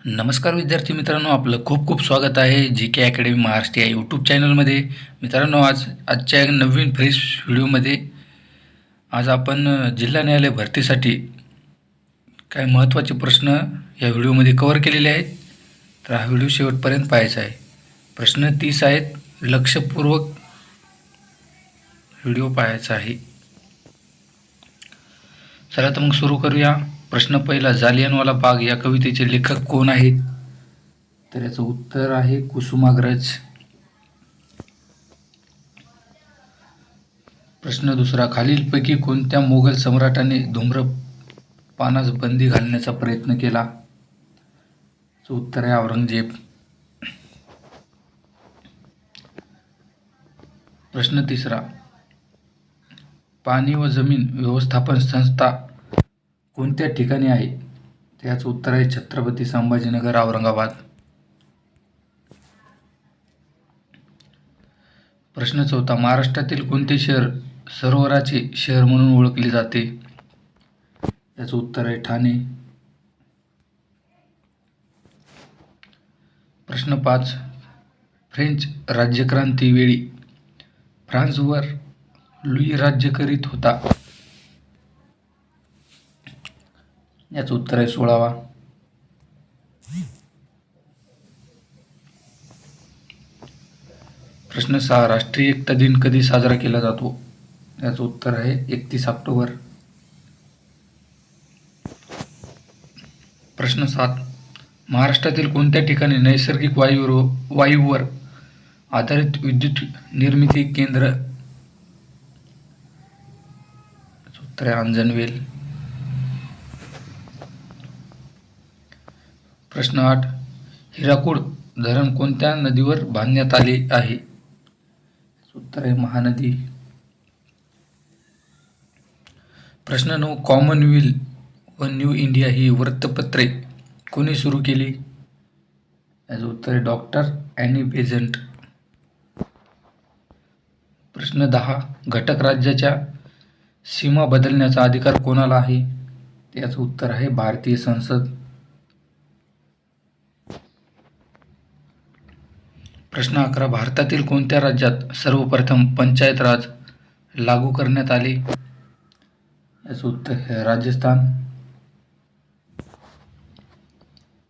नमस्कार विद्यार्थी मित्रांनो, आपलं खूप खूप स्वागत आहे जी के अकॅडमी महाराष्ट्र या यूट्यूब चॅनलमध्ये. मित्रांनो, आजच्या एक नवीन फ्रेश व्हिडिओमध्ये आज आपण जिल्हा न्यायालय भरतीसाठी काही महत्त्वाचे प्रश्न या व्हिडिओमध्ये कव्हर केलेले आहेत. तर हा व्हिडिओ शेवटपर्यंत पाहायचा आहे. प्रश्न 30 आहेत. लक्षपूर्वक व्हिडिओ पाहायचा आहे. चला तर मग सुरू करूया. प्रश्न पहिला, जालियनवाला बाग या कवितेचे लेखक कोण आहेत? तर याचं उत्तर आहे कुसुमाग्रज. प्रश्न दुसरा, खालीलपैकी कोणत्या मोगल सम्राटाने धूम्रपानास बंदी घालण्याचा प्रयत्न केला? उत्तर आहे औरंगजेब. प्रश्न तिसरा, पाणी व जमीन व्यवस्थापन संस्था कोणत्या ठिकाणी आहे? त्याचं उत्तर आहे छत्रपती संभाजीनगर, औरंगाबाद. प्रश्न चौथा, महाराष्ट्रातील कोणते शहर सरोवराचे शहर म्हणून ओळखले जाते? याचं उत्तर आहे ठाणे. प्रश्न 5, फ्रेंच राज्यक्रांती वेळी फ्रान्सवर लुई राज्य करीत होता. याचं उत्तर आहे 16वा. प्रश्न 6, राष्ट्रीय एकता दिन कधी साजरा केला जातो? याचं उत्तर आहे 31 ऑक्टोबर. प्रश्न 7, महाराष्ट्रातील कोणत्या ठिकाणी नैसर्गिक वायूवर आधारित विद्युत निर्मिती केंद्र? उत्तर आहे अंजनवेल. प्रश्न 8, हिराकूड धरण कोणत्या नदीवर बांधण्यात आले आहे? उत्तर आहे महानदी. प्रश्न 9, कॉमनवेल्थ व न्यू इंडिया ही वृत्तपत्रे कोणी सुरू केली? याचं उत्तर आहे डॉक्टर ॲनी बेझंट. प्रश्न 10, घटक राज्याच्या सीमा बदलण्याचा अधिकार कोणाला आहे? याचं उत्तर आहे भारतीय संसद. प्रश्न 11, भारतातील कोणत्या राज्यात सर्वप्रथम पंचायत राज लागू करण्यात आले? याचं उत्तर आहे राजस्थान.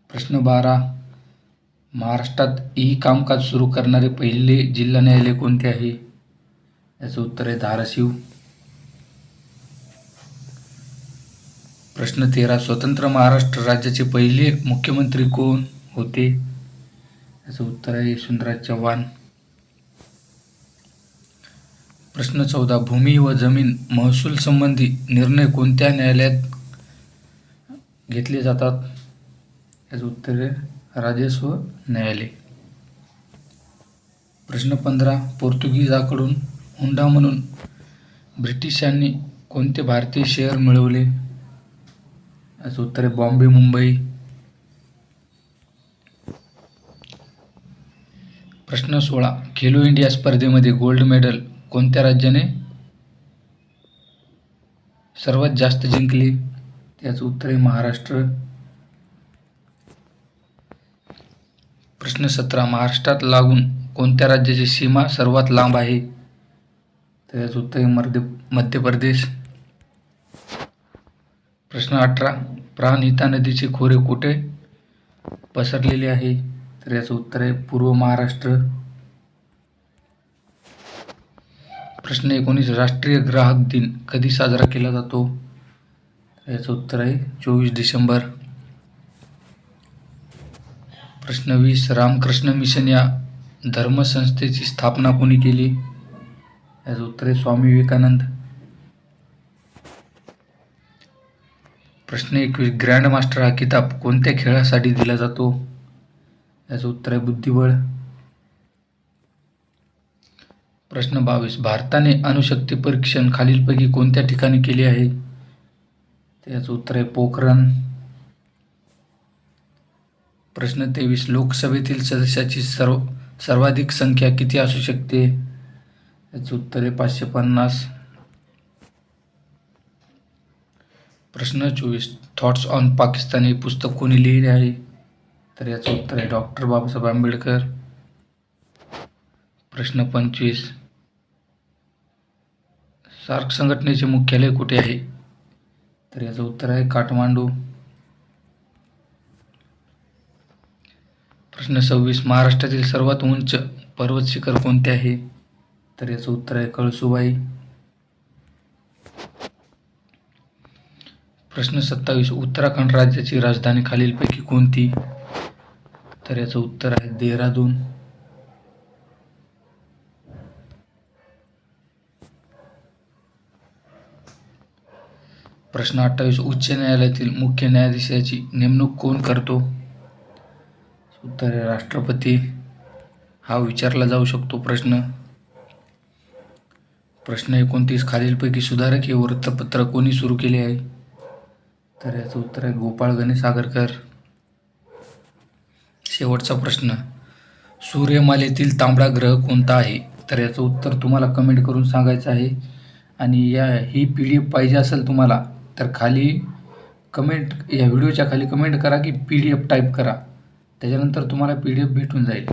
प्रश्न 12, महाराष्ट्रात ई कामकाज सुरू करणारे पहिले जिल्हा न्यायालय कोणते आहे? याचं उत्तर आहे धाराशिव. प्रश्न 13, स्वतंत्र महाराष्ट्र राज्याचे पहिले मुख्यमंत्री कोण होते? याचं उत्तर आहे यशवंतराव चव्हाण. प्रश्न 14, भूमी व जमीन महसूल संबंधी निर्णय कोणत्या न्यायालयात घेतले जातात? याचं उत्तर आहे राजस्व न्यायालय. प्रश्न 15, पोर्तुगीजाकडून हुंडा म्हणून ब्रिटिशांनी कोणते भारतीय शहर मिळवले? याचं उत्तर आहे बॉम्बे, मुंबई. प्रश्न 16, खेलो इंडिया स्पर्धेमध्ये गोल्ड मेडल कोणत्या राज्याने सर्वात जास्त जिंकले? त्याचं उत्तर आहे महाराष्ट्र. प्रश्न 17, महाराष्ट्रात लागून कोणत्या राज्याची सीमा सर्वात लांब आहे? त्याचं उत्तर आहे मध्य प्रदेश. प्रश्न 18, प्राणहिता नदीचे खोरे कुठे पसरलेले आहे? तर याचं उत्तर आहे पूर्व महाराष्ट्र. प्रश्न 19, राष्ट्रीय ग्राहक दिन कधी साजरा केला जातो? याचं उत्तर आहे 24 डिसेंबर. प्रश्न 20, रामकृष्ण मिशन या धर्मसंस्थेची स्थापना कोणी केली? याचं उत्तर आहे स्वामी विवेकानंद. प्रश्न 21, ग्रँड मास्टर हा किताब कोणत्या खेळासाठी दिला जातो? याचं उत्तर आहे बुद्धिबळ. प्रश्न 22, भारताने अणुशक्ती परीक्षण खालीलपैकी कोणत्या ठिकाणी केले आहे? त्याचं उत्तर आहे पोखरण. प्रश्न 23, लोकसभेतील सदस्याची सर्वाधिक संख्या किती असू शकते? याचं उत्तर आहे 550. प्रश्न 24, थॉट्स ऑन पाकिस्तान हे पुस्तक कोणी लिहिले आहे? तर याचं उत्तर आहे डॉक्टर बाबासाहेब आंबेडकर. प्रश्न 25. सार्क संघटनेचे मुख्यालय कुठे आहे? तर याचं उत्तर आहे काठमांडू. प्रश्न 26. महाराष्ट्रातील सर्वात उंच पर्वत शिखर कोणते आहे? तर याचं उत्तर आहे कळसुबाई. प्रश्न 27. उत्तराखंड राज्याची राजधानी खालीलपैकी कोणती? तर याचं उत्तर आहे देहरादून. प्रश्न 28. उच्च न्यायालयातील मुख्य न्यायाधीशाची नेमणूक कोण करतो? उत्तर आहे राष्ट्रपती. हा विचारला जाऊ शकतो प्रश्न. प्रश्न 29. खालीलपैकी सुधारक हे वृत्तपत्र कोणी सुरू केले आहे? तर याचं उत्तर आहे गोपाळ गणेश आगरकर. शेवटचा प्रश्न. सूर्यमालेतील तांबडा ग्रह कोणता आहे? तर याचं उत्तर तुम्हाला कमेंट करून सांगायचं आहे. आणि ही PDF पाहिजे असेल तुम्हाला तर खाली या व्हिडिओच्या खाली कमेंट करा की PDF टाईप करा. त्याच्यानंतर तुम्हाला PDF भेटून जाईल.